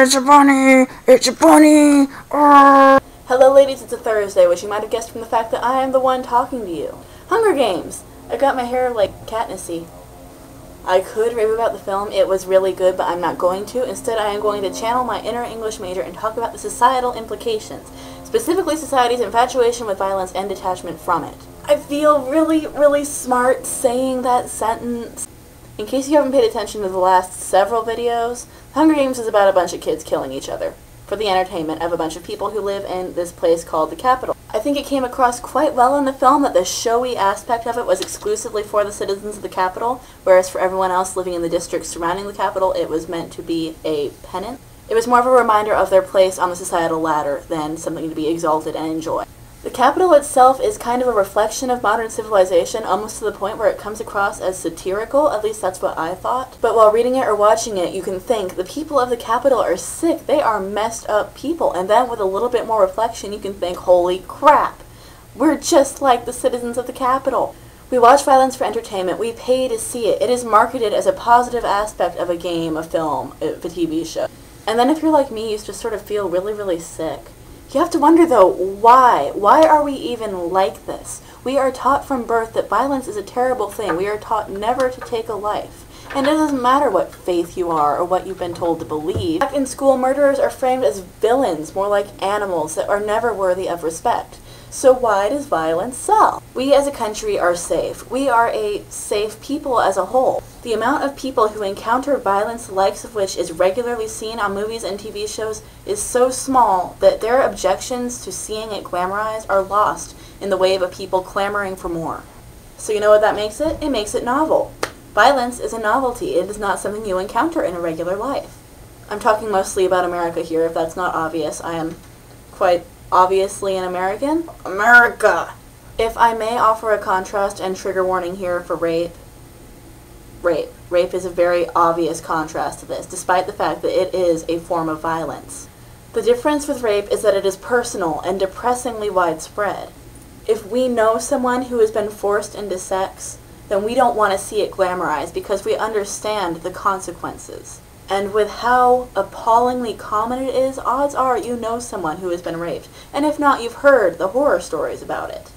it's a bunny! It's a bunny! Hello ladies, it's a Thursday, which you might have guessed from the fact that I am the one talking to you. Hunger Games! I got my hair like Katnissy. I could rave about the film, it was really good, but I'm not going to. Instead, I am going to channel my inner English major and talk about the societal implications, specifically society's infatuation with violence and detachment from it. I feel really smart saying that sentence. In case you haven't paid attention to the last several videos, Hunger Games is about a bunch of kids killing each other for the entertainment of a bunch of people who live in this place called the Capitol. I think it came across quite well in the film that the showy aspect of it was exclusively for the citizens of the Capitol, whereas for everyone else living in the districts surrounding the Capitol, it was meant to be a penance. It was more of a reminder of their place on the societal ladder than something to be exalted and enjoyed. The Capitol itself is kind of a reflection of modern civilization, almost to the point where it comes across as satirical, at least that's what I thought. But while reading it or watching it, you can think, the people of the Capitol are sick, they are messed up people, and then with a little bit more reflection you can think, holy crap, we're just like the citizens of the Capitol. We watch violence for entertainment, we pay to see it, it is marketed as a positive aspect of a game, a film, a TV show. And then if you're like me, you just sort of feel really sick. You have to wonder, though, why? Why are we even like this? We are taught from birth that violence is a terrible thing. We are taught never to take a life. And it doesn't matter what faith you are or what you've been told to believe. Back in school, murderers are framed as villains, more like animals that are never worthy of respect. So why does violence sell? We as a country are safe. We are a safe people as a whole. The amount of people who encounter violence, the likes of which is regularly seen on movies and TV shows, is so small that their objections to seeing it glamorized are lost in the wave of people clamoring for more. So you know what that makes it? It makes it novel. Violence is a novelty. It is not something you encounter in a regular life. I'm talking mostly about America here, if that's not obvious. I am quite obviously an American. America! If I may offer a contrast and trigger warning here for rape. Rape is a very obvious contrast to this, despite the fact that it is a form of violence. The difference with rape is that it is personal and depressingly widespread. If we know someone who has been forced into sex, then we don't want to see it glamorized because we understand the consequences. And with how appallingly common it is, odds are you know someone who has been raped. And if not, you've heard the horror stories about it.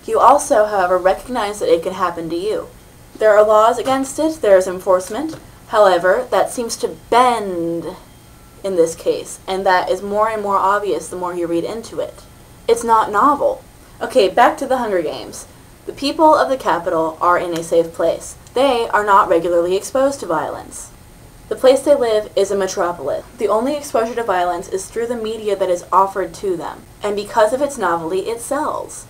You also, however, recognize that it can happen to you. There are laws against it, there is enforcement. However, that seems to bend in this case, and that is more and more obvious the more you read into it. It's not novel. Okay, back to the Hunger Games. The people of the Capitol are in a safe place. They are not regularly exposed to violence. The place they live is a metropolis. The only exposure to violence is through the media that is offered to them, and because of its novelty, it sells.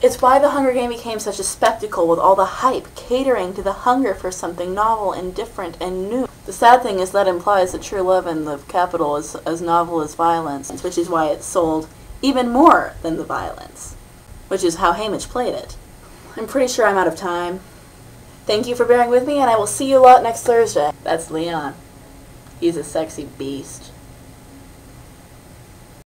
It's why the Hunger Game became such a spectacle, with all the hype catering to the hunger for something novel and different and new. The sad thing is that implies that true love in the Capitol is as novel as violence, which is why it sold even more than the violence, which is how Hamish played it. I'm pretty sure I'm out of time. Thank you for bearing with me, and I will see you lot next Thursday. That's Leon. He's a sexy beast.